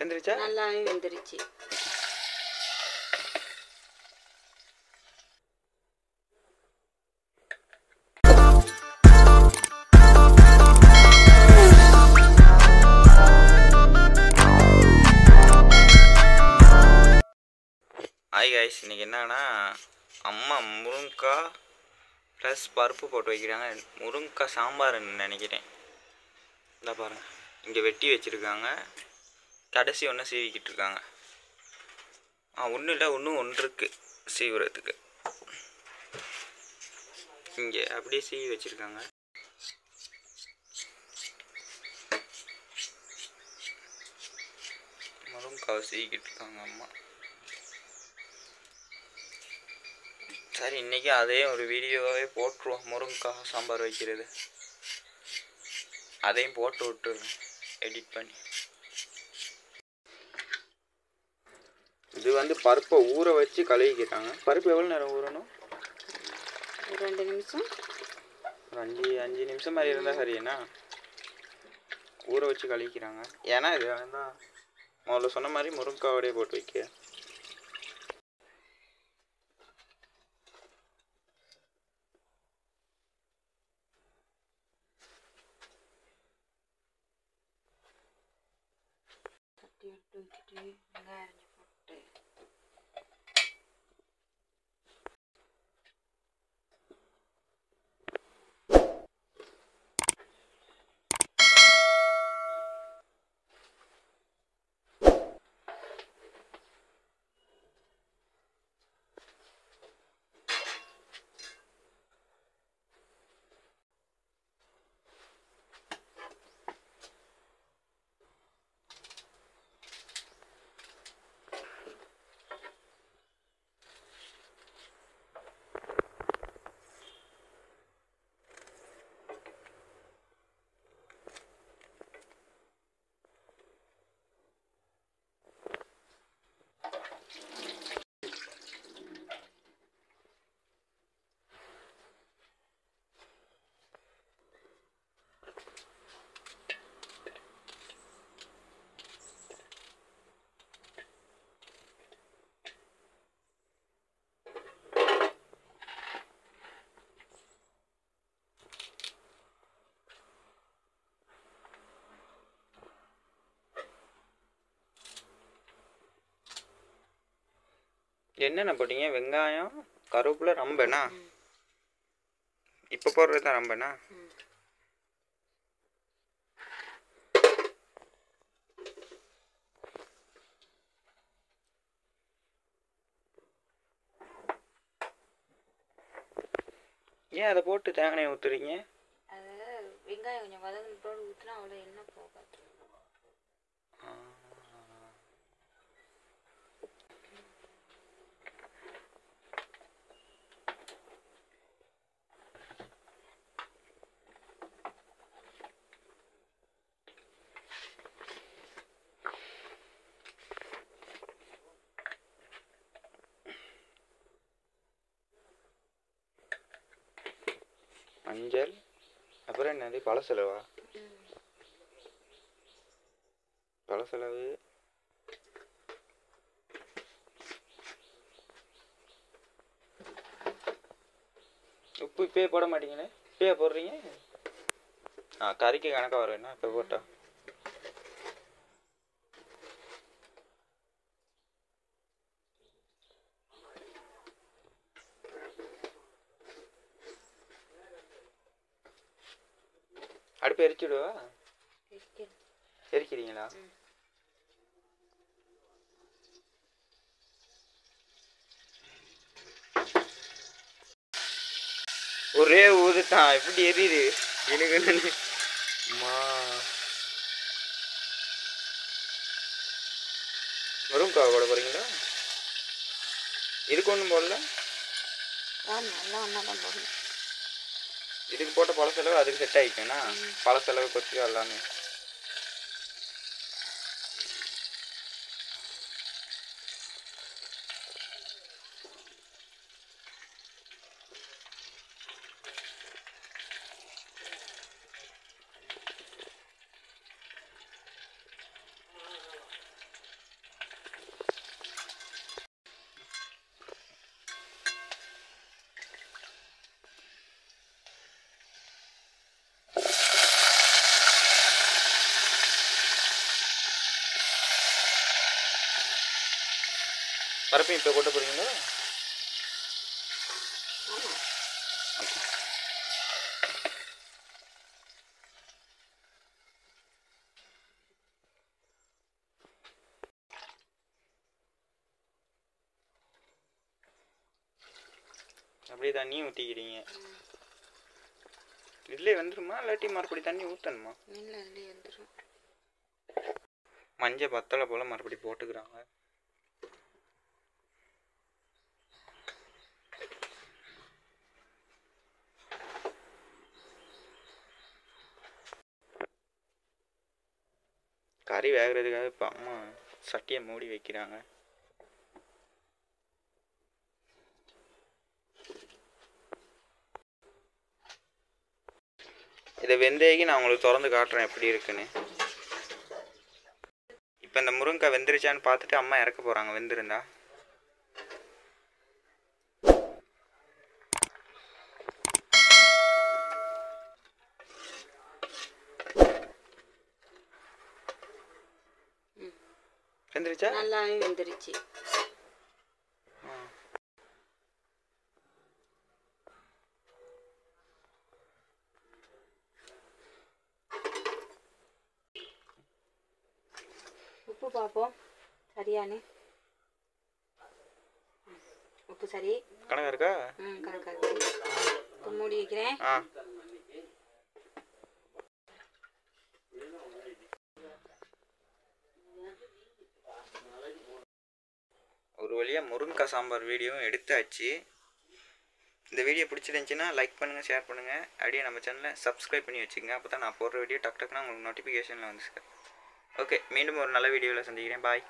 வெந்துருச்சா? நல்லாவே வெந்துருச்சு. Hi guys, இன்றைக்கி என்னன்னா அம்மா முருங்கைக்காய் ப்ளஸ் பருப்பு போட்டு வைக்கிறாங்க. முருங்கைக்காய் சாம்பார்னு நினைக்கிறேன். இந்த பாருங்கள், இங்கே வெட்டி வச்சுருக்காங்க. கடைசி ஒன்று சீவிக்கிட்டு இருக்காங்க. ஒன்றும் இல்லை, ஒன்று இருக்குது சீவுறதுக்கு. இங்கே அப்படியே சீவி வச்சுருக்காங்க. முருங்கைக்காய் சீவிக்கிட்டு இருக்காங்க அம்மா. சரி, இன்றைக்கி அதே ஒரு வீடியோவே போட்டுருவோம். முருங்கைக்காய் சாம்பார் வைக்கிறது அதையும் போட்டு விட்டு எடிட் பண்ணி. இது வந்து பருப்பை ஊற வச்சு கழுவிக்கிறாங்க. பருப்பு எவ்வளோ நேரம் ஊறணும்? 2 நிமிஷம், ஒரு 5 நிமிஷம் மாதிரி இருந்தால் சரிண்ணா. ஊற வச்சு கழுவிக்கிறாங்க. ஏன்னா இது வேணால் முதல்ல சொன்ன மாதிரி முருங்கைக்காயோடையே போட்டு வைக்க. எடுத்து வச்சுட்டு வெங்காயம் அரைஞ்சி போட்டு என்னென்ன போட்டீங்க? வெங்காயம், கருவேப்பிலை, ரம்பனா? இப்போ போடுறது தான் ரம்பனா? ஏன் அதை போட்டு தேங்காய் ஊற்றுறீங்க? அது வெங்காயம் கொஞ்சம் வதங்கினதோடு ஊற்றினா அவ்வளோ எண்ணெய் போகாது. மஞ்சள், அப்புறம் என்னது? பழசெலவா? பழசெலவு, உப்பு இப்பயே போட மாட்டீங்களே? இப்பயே போடுறீங்க? கறிக்கு கணக்காக வரும்னா இப்போ போட்டா. அடுப்பு எரிச்சுடுவா? எரிக்கிறீங்களா? ஒரே ஊதுதான், எப்படி எரியுது எனக்கு. முருங்கைக்காய் போட போறீங்களா? இதுக்கு ஒன்றும் போடல? இதுக்கு போட்ட பழசெலவு அதுக்கு செட் ஆகிட்டேன்னா பழசெலவு கொத்தி எல்லாமே. பருப்பையும் இப்போ கொட்ட போகிறீங்களா? ஆமாம். ஓகே. அப்படியே தண்ணி ஊற்றிக்கிறீங்க. இதுலேயே வந்துருமா இல்லாட்டி மறுபடி தண்ணி ஊற்றணுமா? இல்லை இல்லையே வந்துடும். மஞ்சள் பத்தலை போல் மறுபடி போட்டுக்கிறாங்க. கறி வேகிறதுக்காக இப்போ அம்மா சட்டியை மூடி வைக்கிறாங்க. இதை வெந்தேகி நான் உங்களுக்கு திறந்து காட்டுறேன் எப்படி இருக்குன்னு. இப்போ இந்த முருங்கைக்காய் வெந்துருச்சான்னு பார்த்துட்டு அம்மா இறக்க போகிறாங்க வெந்திருந்தா. வெந்துருச்சா? நல்லாவே வெந்துருச்சு. உப்பு பார்ப்போம் சரியானே. உப்பு சரி கணக்கா இருக்கா? கணக்காக இருக்கு. இப்போ மூடி வைக்கிறேன். ஒரு வழியாக முருங்கைக்காய் சாம்பார் வீடியோவும் எடுத்தாச்சு. இந்த வீடியோ பிடிச்சிருந்துச்சின்னா லைக் பண்ணுங்கள், ஷேர் பண்ணுங்கள், அப்படியே நம்ம சேனலை சப்ஸ்கிரைப் பண்ணி வச்சுக்கோங்க. அப்போ தான் நான் போடுற வீடியோ டக்குனா உங்களுக்கு நோட்டிஃபிகேஷனில் வந்து சார். ஓகே, மீண்டும் ஒரு நல்ல வீடியோவில் சந்திக்கிறேன். பாய்.